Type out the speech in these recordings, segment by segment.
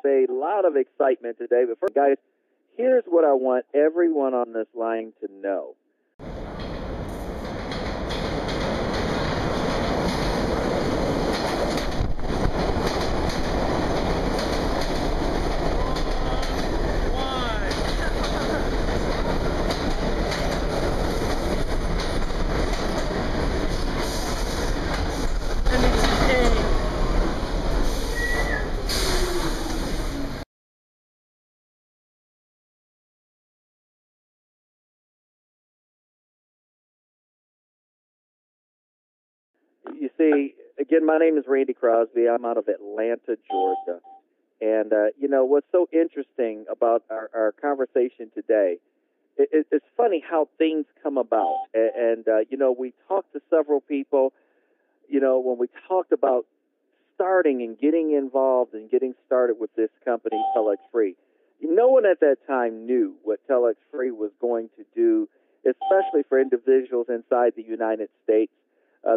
There's a lot of excitement today, but first, guys, here's what I want everyone on this line to know. You see, again, my name is Randy Crosby. I'm out of Atlanta, Georgia. And, what's so interesting about our conversation today, it's funny how things come about. We talked to several people, when we talked about starting and getting involved and getting started with this company, TelexFREE. No one at that time knew what TelexFREE was going to do, especially for individuals inside the United States.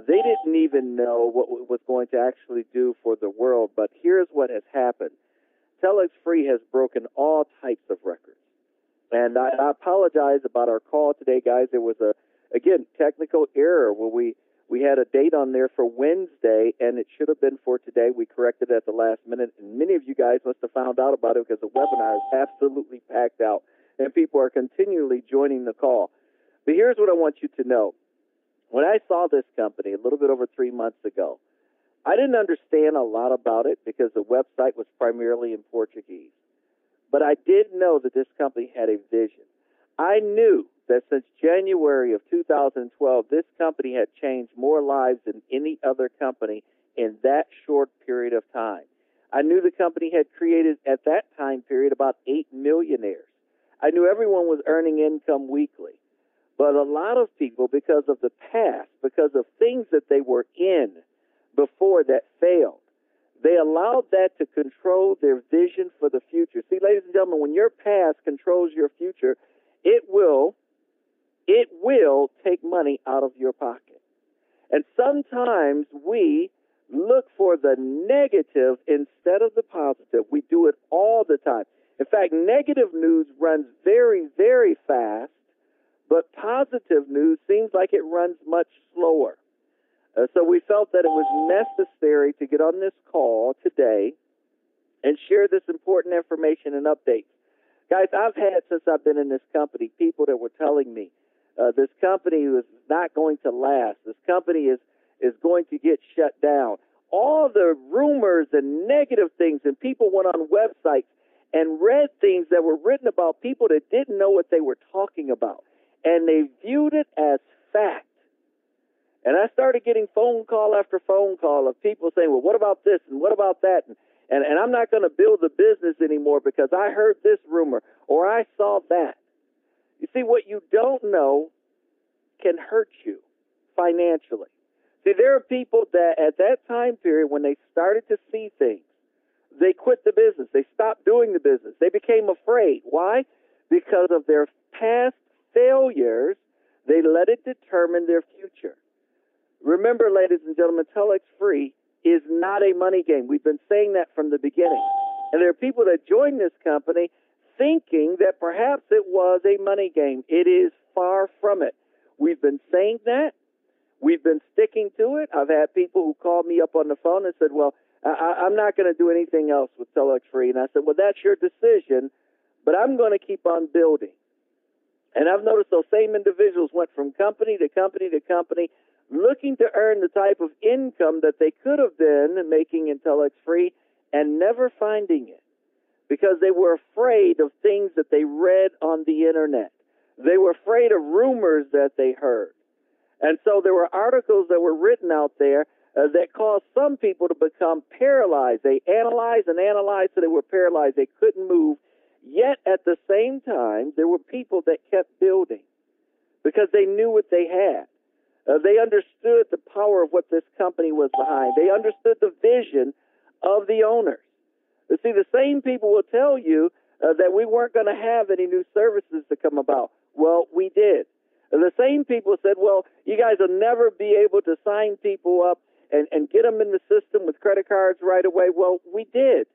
They didn't even know what it was going to actually do for the world. But here's what has happened. TelexFREE has broken all types of records. And I apologize about our call today, guys. There was technical error where we had a date on there for Wednesday, and it should have been for today. We corrected it at the last minute, and many of you guys must have found out about it because the webinar is absolutely packed out, and people are continually joining the call. But here's what I want you to know. When I saw this company a little bit over 3 months ago, I didn't understand a lot about it because the website was primarily in Portuguese. But I did know that this company had a vision. I knew that since January of 2012, this company had changed more lives than any other company in that short period of time. I knew the company had created, at that time period, about 8 millionaires. I knew everyone was earning income weekly. But a lot of people, because of the past, because of things that they were in before that failed, they allowed that to control their vision for the future. See, ladies and gentlemen, when your past controls your future, it will take money out of your pocket. And sometimes we look for the negative instead of the positive. We do it all the time. In fact, negative news runs very, very fast, but positive news seems like it runs much slower. So we felt that it was necessary to get on this call today and share this important information and updates. Guys, I've had, since I've been in this company, people that were telling me this company is not going to last. This company is going to get shut down. All the rumors and negative things, and people went on websites and read things that were written about people that didn't know what they were talking about. And they viewed it as fact. And I started getting phone call after phone call of people saying, well, what about this and what about that? And I'm not going to build a business anymore because I heard this rumor or I saw that. You see, what you don't know can hurt you financially. See, there are people that at that time period when they started to see things, they quit the business. They stopped doing the business. They became afraid. Why? Because of their past failures, they let it determine their future. Remember, ladies and gentlemen, TelexFREE is not a money game. We've been saying that from the beginning. And there are people that join this company thinking that perhaps it was a money game. It is far from it. We've been saying that. We've been sticking to it. I've had people who called me up on the phone and said, well, I'm not going to do anything else with TelexFREE. And I said, well, that's your decision, but I'm going to keep on building. And I've noticed those same individuals went from company to company to company, looking to earn the type of income that they could have been making in TelexFREE and never finding it because they were afraid of things that they read on the internet. They were afraid of rumors that they heard. And so there were articles that were written out there that caused some people to become paralyzed. They analyzed and analyzed so they were paralyzed. They couldn't move. Yet at the same time, there were people that kept building because they knew what they had. They understood the power of what this company was behind. They understood the vision of the owners. You see, the same people will tell you that we weren't going to have any new services to come about. Well, we did. The same people said, well, you guys will never be able to sign people up and get them in the system with credit cards right away. Well, we did.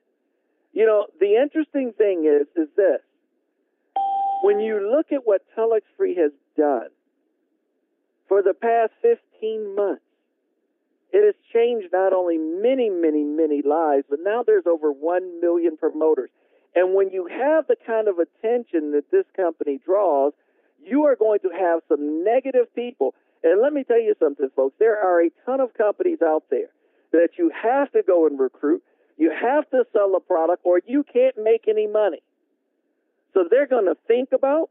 You know, the interesting thing is this. When you look at what TelexFREE has done for the past 15 months, it has changed not only many, many, many lives, but now there's over 1 million promoters. And when you have the kind of attention that this company draws, you are going to have some negative people. And let me tell you something, folks. There are a ton of companies out there that you have to go and recruit. You have to sell a product or you can't make any money. So they're going to think about,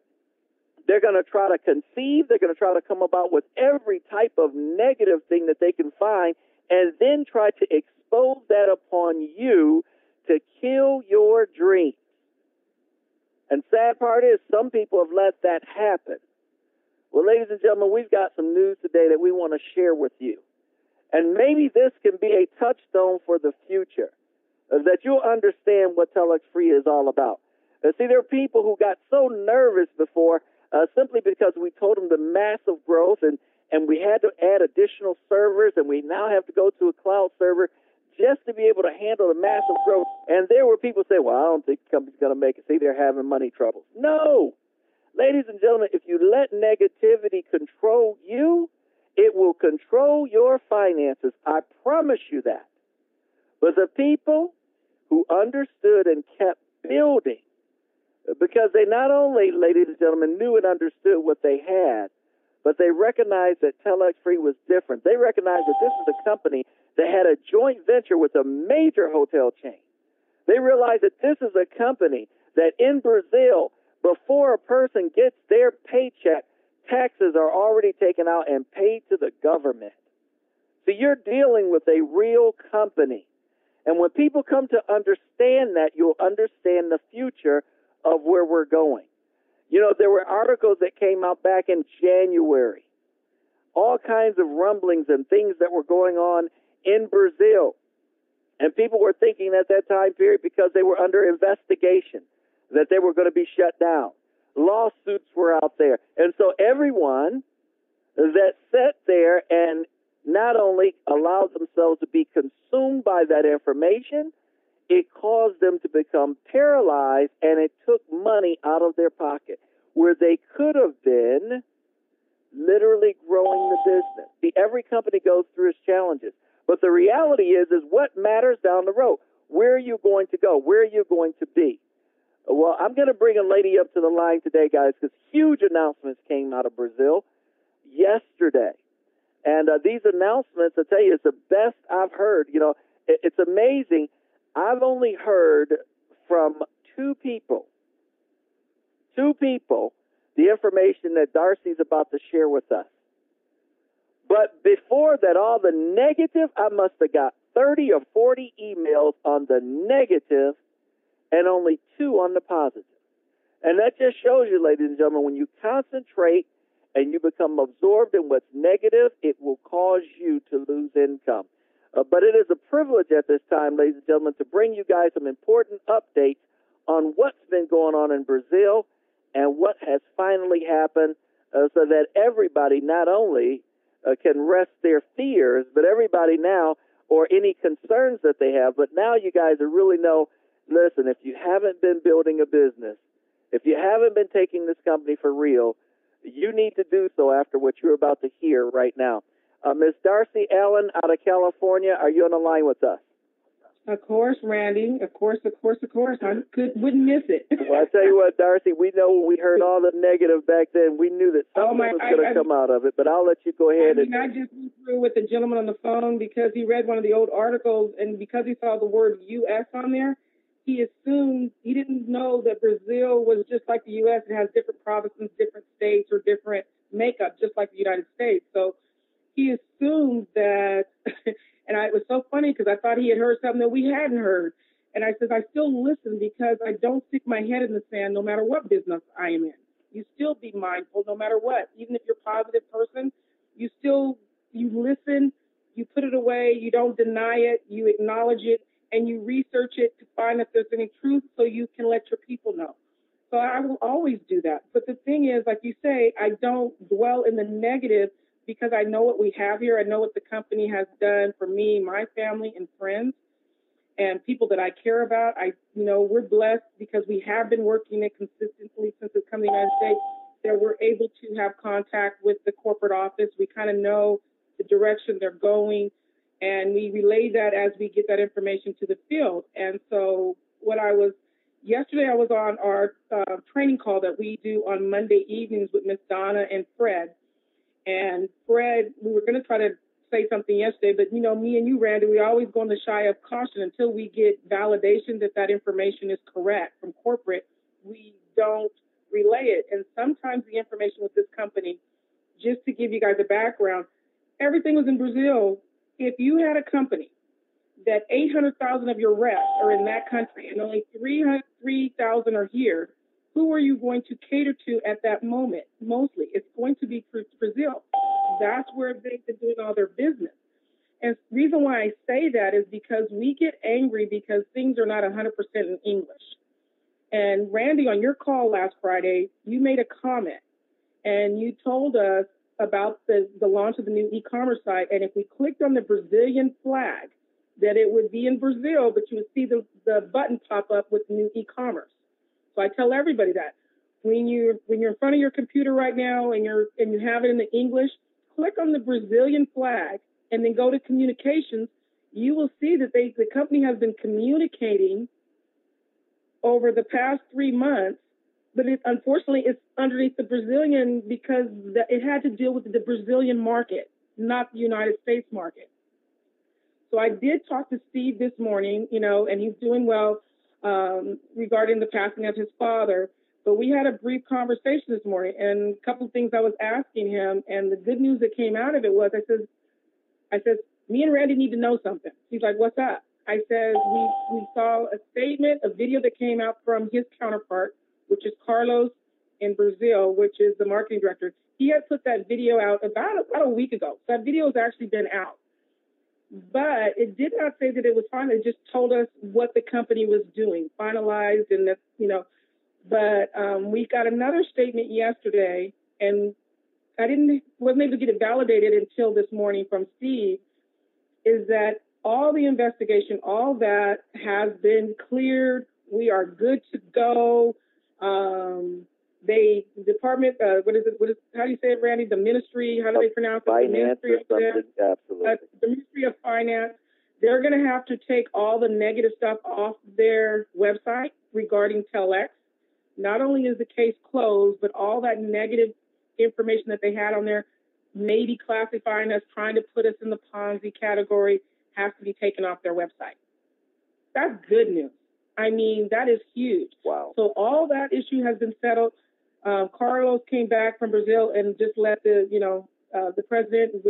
they're going to try to conceive, they're going to try to come about with every type of negative thing that they can find and then try to expose that upon you to kill your dreams. And sad part is some people have let that happen. Well, ladies and gentlemen, we've got some news today that we want to share with you. And maybe this can be a touchstone for the future, that you'll understand what TelexFREE is all about. See, there are people who got so nervous before simply because we told them the massive growth and we had to add additional servers and we now have to go to a cloud server just to be able to handle the massive growth. And there were people saying, well, I don't think the company's going to make it. See, they're having money troubles. No. Ladies and gentlemen, if you let negativity control you, it will control your finances. I promise you that. But the people who understood and kept building, because they not only, ladies and gentlemen, knew and understood what they had, but they recognized that TelexFREE was different. They recognized that this is a company that had a joint venture with a major hotel chain. They realized that this is a company that in Brazil, before a person gets their paycheck, taxes are already taken out and paid to the government. So you're dealing with a real company. And when people come to understand that, you'll understand the future of where we're going. You know, there were articles that came out back in January, all kinds of rumblings and things that were going on in Brazil. And people were thinking at that time period, because they were under investigation, that they were going to be shut down. Lawsuits were out there. And so everyone that sat there and not only allowed themselves to be consumed by that information, it caused them to become paralyzed, and it took money out of their pocket where they could have been literally growing the business. See, every company goes through its challenges. But the reality is what matters down the road. Where are you going to go? Where are you going to be? Well, I'm going to bring a lady up to the line today, guys, because huge announcements came out of Brazil yesterday. And these announcements, I tell you, it's the best I've heard. You know, it's amazing. I've only heard from two people, the information that Darcy's about to share with us. But before that, all the negative, I must have got 30 or 40 emails on the negative and only 2 on the positive. And that just shows you, ladies and gentlemen, when you concentrate and you become absorbed in what's negative, it will cause you to lose income. But it is a privilege at this time, ladies and gentlemen, to bring you guys some important updates on what's been going on in Brazil and what has finally happened so that everybody not only can rest their fears, but everybody now, or any concerns that they have, but now you guys really know, listen, if you haven't been building a business, if you haven't been taking this company for real, you need to do so after what you're about to hear right now. Ms. Darcy Allen out of California, are you on the line with us? Of course, Randy. Of course. I wouldn't miss it. Well, I tell you what, Darcy, we know when we heard all the negative back then, we knew that something was going to come out of it, but I'll let you go ahead. I just went through with the gentleman on the phone because he read one of the old articles, and because he saw the word U.S. on there, he assumed, he didn't know that Brazil was just like the U.S. It has different provinces, different states, or different makeup, just like the United States. So he assumed that, and it was so funny because I thought he had heard something that we hadn't heard. And I said, I still listen because I don't stick my head in the sand no matter what business I am in. You still be mindful no matter what. Even if you're a positive person, you listen, you put it away, you don't deny it, you acknowledge it, and you research it to find if there's any truth so you can let your people know. So I will always do that. But the thing is, like you say, I don't dwell in the negative because I know what we have here. I know what the company has done for me, my family, and friends. and people that I care about. We're blessed because we have been working it consistently since it's come to the United States, that we're able to have contact with the corporate office. We kind of know the direction they're going, and we relay that as we get that information to the field. And so yesterday I was on our training call that we do on Monday evenings with Miss Donna and Fred. And Fred, we were going to try to say something yesterday, but me and you, Randy, we always go on the shy of caution until we get validation that information is correct from corporate. We don't relay it. And sometimes the information with this company, just to give you guys a background, everything was in Brazil. If you had a company that 800,000 of your reps are in that country and only 3,000 are here, who are you going to cater to at that moment? Mostly, it's going to be Brazil. That's where they've been doing all their business. And the reason why I say that is because we get angry because things are not 100% in English. And Randy, on your call last Friday, you made a comment and you told us about the launch of the new e-commerce site. And if we clicked on the Brazilian flag, that it would be in Brazil, but you would see the button pop up with new e-commerce. So I tell everybody that when you're in front of your computer right now and you have it in the English, click on the Brazilian flag and then go to communications. You will see that the company has been communicating over the past 3 months, but unfortunately it's underneath the Brazilian because it had to deal with the Brazilian market, not the United States market. So I did talk to Steve this morning, and he's doing well regarding the passing of his father. But we had a brief conversation this morning, and a couple of things I was asking him, and the good news that came out of it was, I said, me and Randy need to know something. He's like, what's up? I said, we saw a statement, a video that came out from his counterpart, which is Carlos in Brazil, which is the marketing director. He had put that video out about a week ago. That video has actually been out. But it did not say that it was final. It just told us what the company was doing, finalized, and that, But we got another statement yesterday, and I wasn't able to get it validated until this morning from Steve, is that all the investigation, all that has been cleared. We are good to go. How do you say it, Randy? The ministry, how do they pronounce it? Finance or something, absolutely. The Ministry of Finance, they're going to have to take all the negative stuff off their website regarding Telex. Not only is the case closed, but all that negative information that they had on there, maybe classifying us, trying to put us in the Ponzi category, has to be taken off their website. That's good news. I mean, that is huge. Wow. So all that issue has been settled. Carlos came back from Brazil and just let the president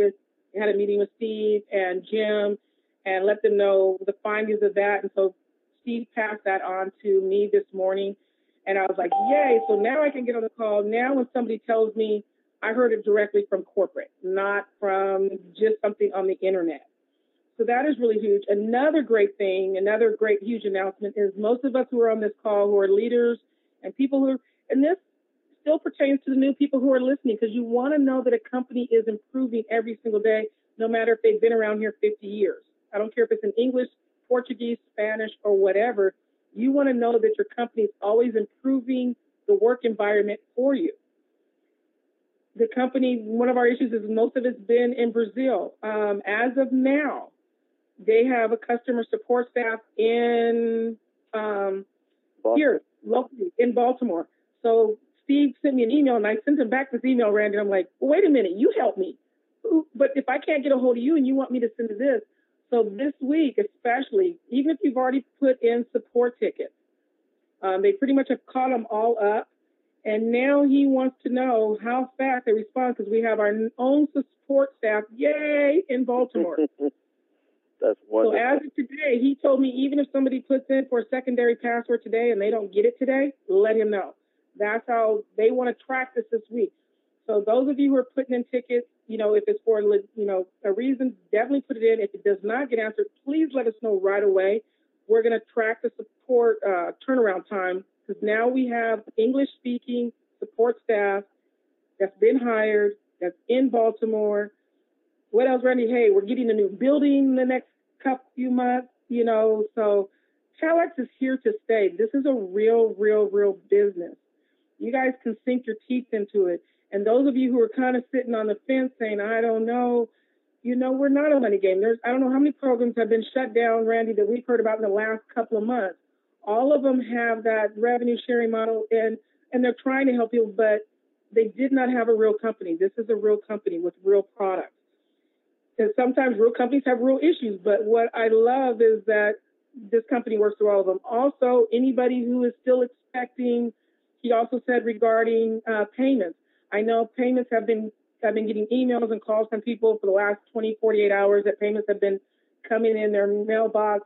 had a meeting with Steve and Jim and let them know the findings of that. And so Steve passed that on to me this morning. And I was like, yay. So now I can get on the call. Now when somebody tells me, I heard it directly from corporate, not from just something on the internet. So that is really huge. Another great thing, another great huge announcement is most of us who are on this call who are leaders and people and this still pertains to the new people who are listening, because you want to know that a company is improving every single day, no matter if they've been around here 50 years. I don't care if it's in English, Portuguese, Spanish, or whatever. You want to know that your company is always improving the work environment for you. The company, one of our issues is most of it's been in Brazil. As of now, they have a customer support staff in here locally in Baltimore. So Steve sent me an email, and I sent him back this email, Randy. And I'm like, well, wait a minute, you help me. But if I can't get a hold of you and you want me to send this, so this week especially, even if you've already put in support tickets, they pretty much have caught them all up. And now he wants to know how fast they respond, because we have our own support staff, yay, in Baltimore. That's wonderful. So as of today, he told me even if somebody puts in for a secondary password today and they don't get it today, let him know. That's how they want to track this week. So those of you who are putting in tickets, if it's for, a reason, definitely put it in. If it does not get answered, please let us know right away. We're going to track the support turnaround time, because now we have English-speaking support staff that's been hired, that's in Baltimore. What else, Randy? Hey, we're getting a new building in the next few months. So Telex is here to stay. This is a real business. You guys can sink your teeth into it. And those of you who are kind of sitting on the fence saying, I don't know, we're not a money game. I don't know how many programs have been shut down, Randy, that we've heard about in the last couple of months. All of them have that revenue sharing model, and they're trying to help people, but they did not have a real company. This is a real company with real products. And sometimes real companies have real issues, but what I love is that this company works through all of them. Also, anybody who is still expecting, he also said regarding payments. I know payments I've been getting emails and calls from people for the last 48 hours that payments have been coming in their mailbox,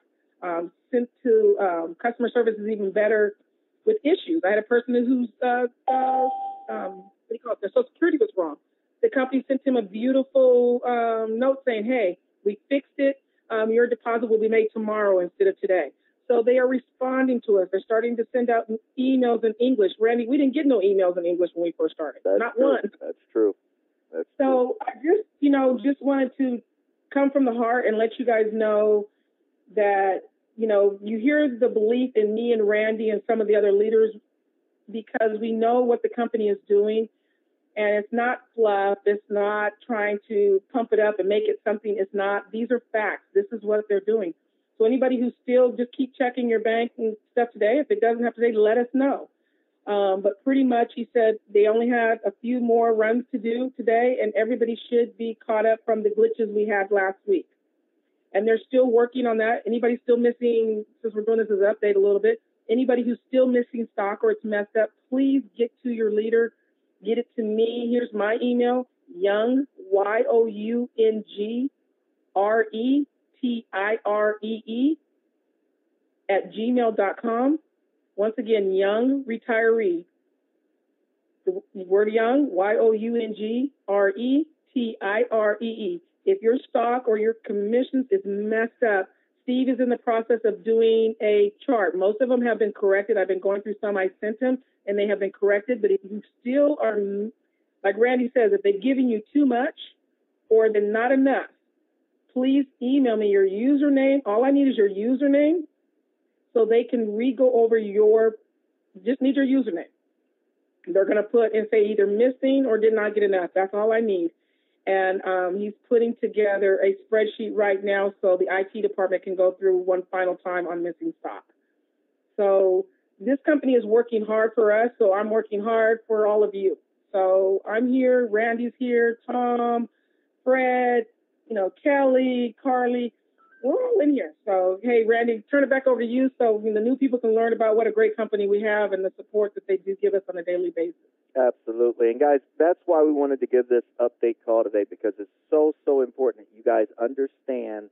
sent to customer service is even better with issues. I had a person whose their Social Security was wrong. The company sent him a beautiful note saying, hey, we fixed it. Your deposit will be made tomorrow instead of today. So they are responding to us. They're starting to send out emails in English. Randy, we didn't get no emails in English when we first started. Not one. That's true. So I just wanted to come from the heart and let you guys know that, you hear the belief in me and Randy and some of the other leaders because we know what the company is doing. And it's not fluff. It's not trying to pump it up and make it something it's not. These are facts. This is what they're doing. So anybody who's still, just keep checking your bank and stuff today. If it doesn't have today, let us know. But pretty much, he said they only had a few more runs to do today, and everybody should be caught up from the glitches we had last week. And they're still working on that. Anybody still missing, since we're doing this as an update a little bit, anybody who's still missing stock or it's messed up, please get to your leader. Get it to me. Here's my email, Young, YOUNGRETIREE @gmail.com. Once again, Young Retiree. The word Young, YOUNGRETIREE. If your stock or your commissions is messed up, Steve is in the process of doing a chart. Most of them have been corrected. I've been going through some I sent him, and they have been corrected. But if you still are, like Randy says, if they've given you too much or they're not enough, please email me your username. All I need is your username so they can re-go over just need your username. They're going to put and say either missing or did not get enough. That's all I need. And he's putting together a spreadsheet right now so the IT department can go through one final time on missing stock. So this company is working hard for us, so I'm working hard for all of you. So I'm here, Randy's here, Tom, Fred, Kelly, Carly, we're all in here. So, hey, Randy, turn it back over to you so the new people can learn about what a great company we have and the support that they do give us on a daily basis. Absolutely. And, guys, that's why we wanted to give this update call today, because it's so important that you guys understand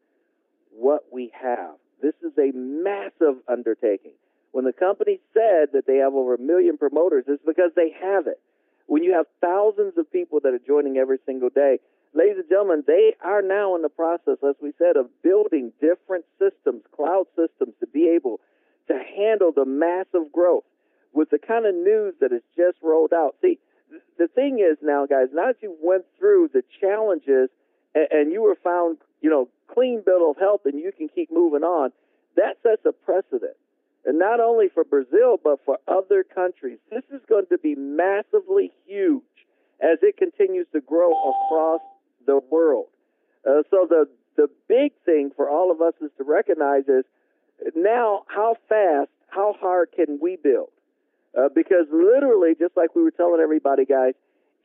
what we have. This is a massive undertaking. When the company said that they have over 1 million promoters, it's because they have it. When you have thousands of people that are joining every single day, ladies and gentlemen, they are now in the process, as we said, of building different systems, cloud systems, to be able to handle the massive growth with the kind of news that has just rolled out. See, the thing is now, guys, now that you went through the challenges and you were found, clean bill of health and you can keep moving on, that sets a precedent. And not only for Brazil, but for other countries. This is going to be massively huge as it continues to grow across the world. So the big thing for all of us is to recognize is now how fast, how hard can we build? Because literally, just like we were telling everybody, guys,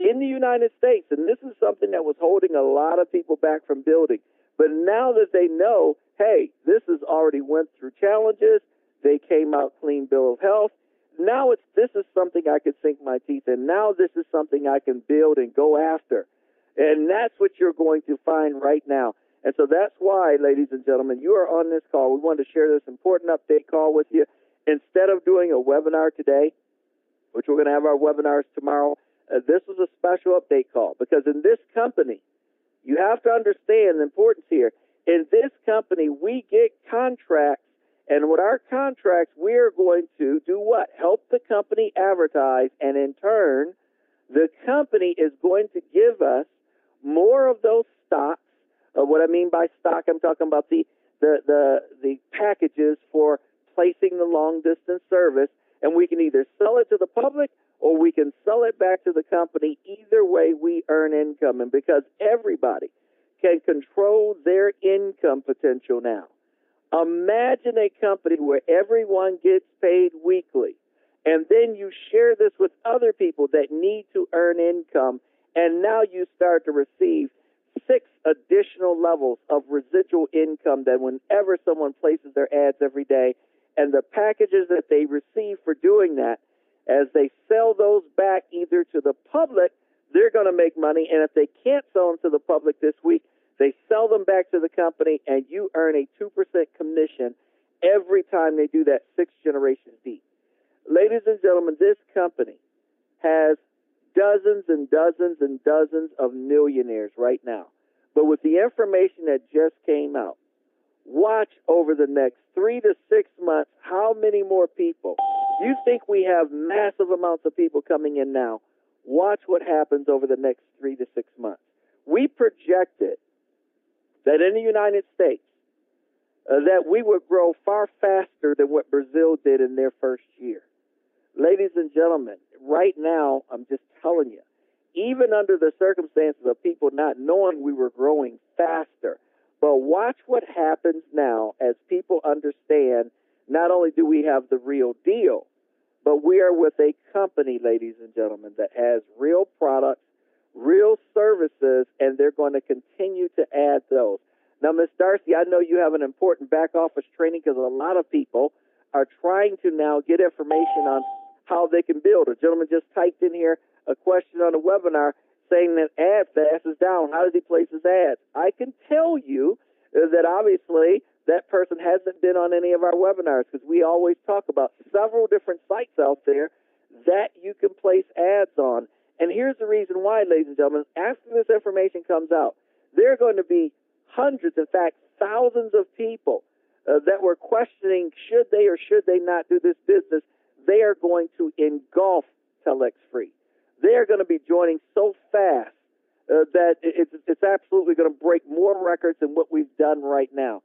in the United States, and this is something that was holding a lot of people back from building, but now that they know, hey, this has already went through challenges, they came out clean bill of health, now this is something I can sink my teeth in. Now this is something I can build and go after. And that's what you're going to find right now. And so that's why, ladies and gentlemen, you are on this call. We wanted to share this important update call with you. Instead of doing a webinar today, which we're going to have our webinars tomorrow, this was a special update call. Because in this company, you have to understand the importance here. In this company, we get contracts. And with our contracts, we're going to do what? Help the company advertise, and in turn, the company is going to give us more of those stocks. What I mean by stock, I'm talking about the the packages for placing the long distance service, and we can either sell it to the public or we can sell it back to the company. Either way, we earn income, and because everybody can control their income potential now, imagine a company where everyone gets paid weekly, and then you share this with other people that need to earn income, and now you start to receive 6 additional levels of residual income that whenever someone places their ads every day, and the packages that they receive for doing that, as they sell those back either to the public, they're going to make money, and if they can't sell them to the public this week, they sell them back to the company, and you earn a 2% commission every time they do that 6 generations deep. Ladies and gentlemen, this company has dozens and dozens and dozens of millionaires right now. But with the information that just came out, watch over the next 3 to 6 months how many more people. You think we have massive amounts of people coming in now. Watch what happens over the next 3 to 6 months. We projected that in the United States, that we would grow far faster than what Brazil did in their first year. Ladies and gentlemen, right now, I'm just telling you, even under the circumstances of people not knowing we were growing faster, but watch what happens now as people understand not only do we have the real deal, but we are with a company, ladies and gentlemen, that has real products, real services, and they're going to continue to add those. Now, Ms. Darcy, I know you have an important back office training because a lot of people are trying to now get information on how they can build. A gentleman just typed in here a question on a webinar saying that AdFast is down. How does he place his ads? I can tell you that obviously that person hasn't been on any of our webinars because we always talk about several different sites out there that you can place ads on. And here's the reason why, ladies and gentlemen. After this information comes out, there are going to be hundreds, in fact, thousands of people that were questioning should they or should they not do this business. They are going to engulf TelexFREE. They are going to be joining so fast that it's absolutely going to break more records than what we've done right now.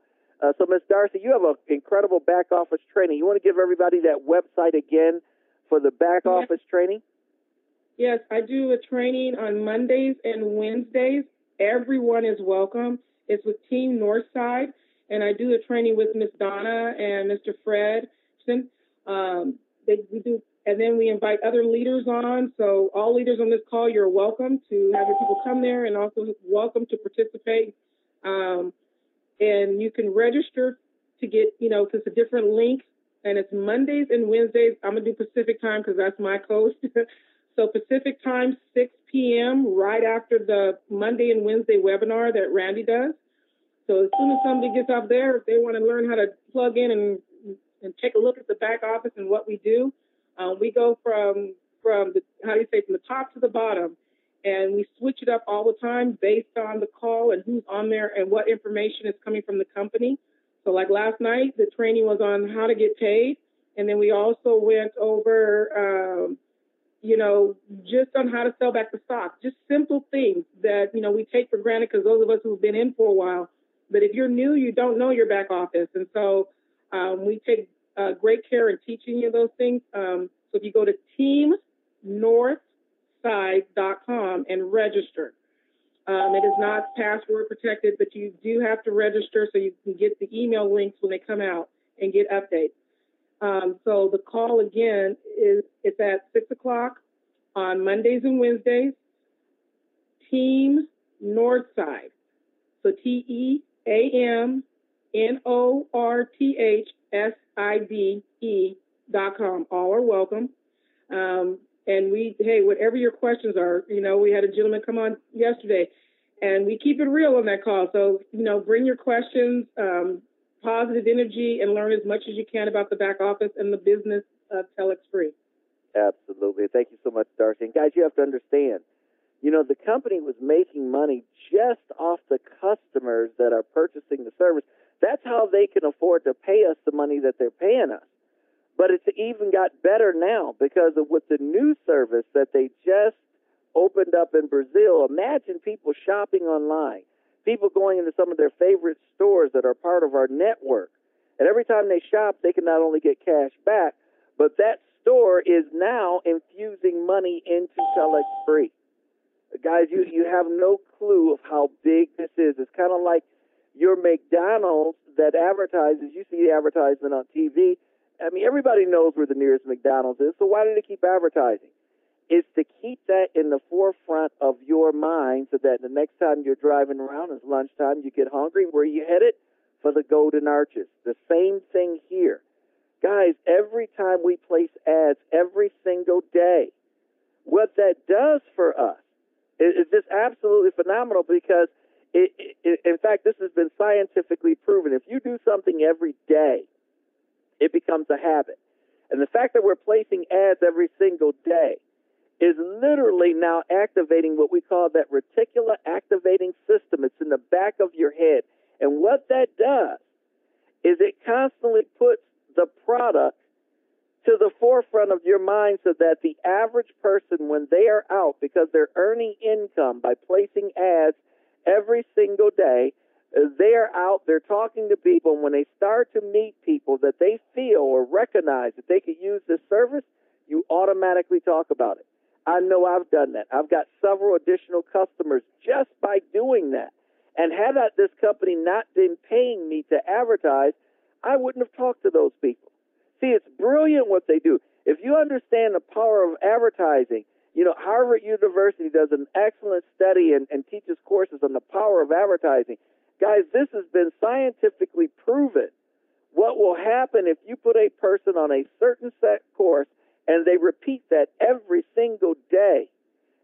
So, Ms. Darcy, you have an incredible back office training. You want to give everybody that website again for the back office training? Yes, I do a training on Mondays and Wednesdays. Everyone is welcome. It's with Team Northside, and I do a training with Ms. Donna and Mr. Fred. We do, and then we invite other leaders on. So all leaders on this call, you're welcome to have your people come there, and also welcome to participate. And you can register to get, because it's a different link, and it's Mondays and Wednesdays. I'm going to do Pacific time because that's my coast. So Pacific time, 6 p.m., right after the Monday and Wednesday webinar that Randy does. So as soon as somebody gets up there, if they want to learn how to plug in and take a look at the back office and what we do, we go from the top to the bottom, and we switch it up all the time based on the call and who's on there and what information is coming from the company. So like last night, the training was on how to get paid, and then we also went over, just on how to sell back the stock, just simple things that, we take for granted because those of us who've been in for a while. But if you're new, you don't know your back office. And so we take great care in teaching you those things. So if you go to teamnorthside.com and register, it is not password protected, but you do have to register so you can get the email links when they come out and get updates. So the call again it's at 6 o'clock on Mondays and Wednesdays. Team Northside. So TeamNorthside.com. All are welcome. And whatever your questions are, we had a gentleman come on yesterday, and we keep it real on that call. So, bring your questions, positive energy, and learn as much as you can about the back office and the business of TelexFREE. Absolutely. Thank you so much, Darcy. And guys, you have to understand, the company was making money just off the customers that are purchasing the service. That's how they can afford to pay us the money that they're paying us. But it's even got better now because of with the new service that they just opened up in Brazil. Imagine people shopping online, people going into some of their favorite stores that are part of our network. And every time they shop, they can not only get cash back, but that store is now infusing money into TelexFREE. Guys, you have no clue of how big this is. It's kind of like your McDonald's that advertises. You see the advertisement on TV. I mean, everybody knows where the nearest McDonald's is, so why do they keep advertising? It's to keep that in the forefront of your mind so that the next time you're driving around, it's lunchtime, you get hungry. Where you headed? For the Golden Arches. The same thing here. Guys, every time we place ads, every single day, what that does for us is just absolutely phenomenal because, in fact, this has been scientifically proven. If you do something every day, it becomes a habit. And the fact that we're placing ads every single day is literally now activating what we call that reticular activating system. It's in the back of your head. And what that does is it constantly puts the product to the forefront of your mind so that the average person, when they are out, because they're earning income by placing ads every single day, they're out, they're talking to people, and when they start to meet people that they feel or recognize that they could use this service, you automatically talk about it. I know I've done that. I've got several additional customers just by doing that. And had this company not been paying me to advertise, I wouldn't have talked to those people. See, it's brilliant what they do. If you understand the power of advertising, you know, Harvard University does an excellent study and teaches courses on the power of advertising. Guys, this has been scientifically proven. What will happen if you put a person on a certain set course and they repeat that every single day?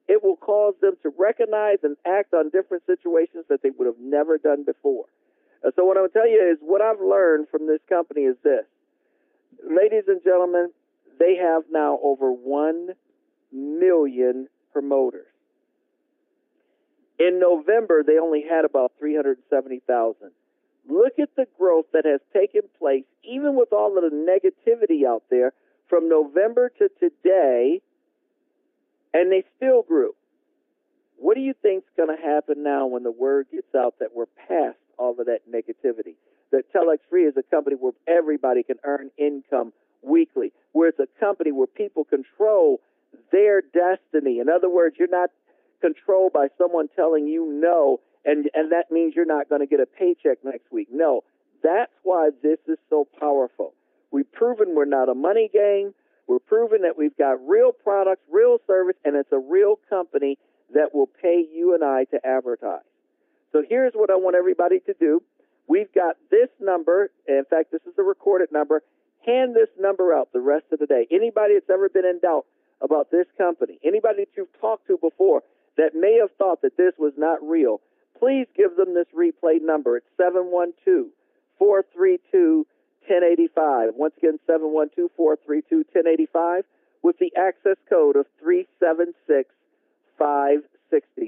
It will cause them to recognize and act on different situations that they would have never done before. So what I'm going to tell you is what I've learned from this company is this. Ladies and gentlemen, they have now over 1 million promoters. In November, they only had about 370,000. Look at the growth that has taken place, even with all of the negativity out there, from November to today, and they still grew. What do you think is going to happen now when the word gets out that we're past all of that negativity? That TelexFREE is a company where everybody can earn income weekly, where it's a company where people control their destiny. In other words, you're not controlled by someone telling you no, and that means you're not going to get a paycheck next week. No, that's why this is so powerful. We've proven we're not a money game. We're proving that we've got real products, real service, and it's a real company that will pay you and I to advertise. So here's what I want everybody to do. We've got this number. In fact, this is the recorded number. Hand this number out the rest of the day. Anybody that's ever been in doubt about this company, anybody that you've talked to before that may have thought that this was not real, please give them this replay number. It's 712-432-1085. Once again, 712-432-1085 with the access code of 376-560.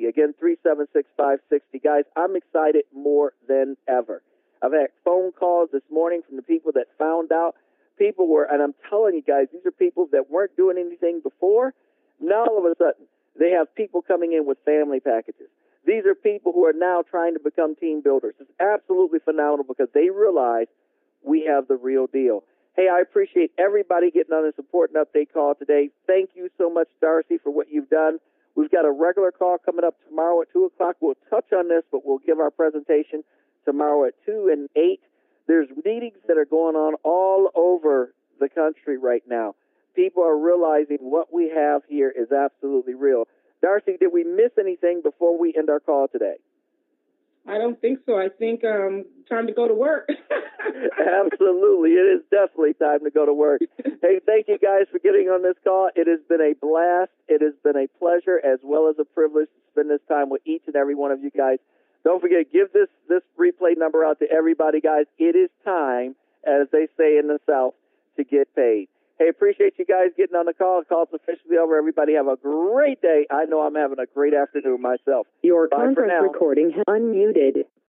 Again, 376-560. Guys, I'm excited more than ever. I've had phone calls this morning from the people that found out. People were, and I'm telling you guys, these are people that weren't doing anything before. Now all of a sudden, they have people coming in with family packages. These are people who are now trying to become team builders. It's absolutely phenomenal because they realize we have the real deal. Hey, I appreciate everybody getting on a support and update call today. Thank you so much, Darcy, for what you've done. We've got a regular call coming up tomorrow at 2 o'clock. We'll touch on this, but we'll give our presentation tomorrow at 2 and 8. There's meetings that are going on all over the country right now. People are realizing what we have here is absolutely real. Darcy, did we miss anything before we end our call today? I don't think so. I think time to go to work. Absolutely. It is definitely time to go to work. Hey, thank you guys for getting on this call. It has been a blast. It has been a pleasure as well as a privilege to spend this time with each and every one of you guys. Don't forget, give this replay number out to everybody, guys. It is time, as they say in the South, to get paid. Hey, appreciate you guys getting on the call. The call's officially over. Everybody have a great day. I know I'm having a great afternoon myself. Your Bye conference recording has unmuted.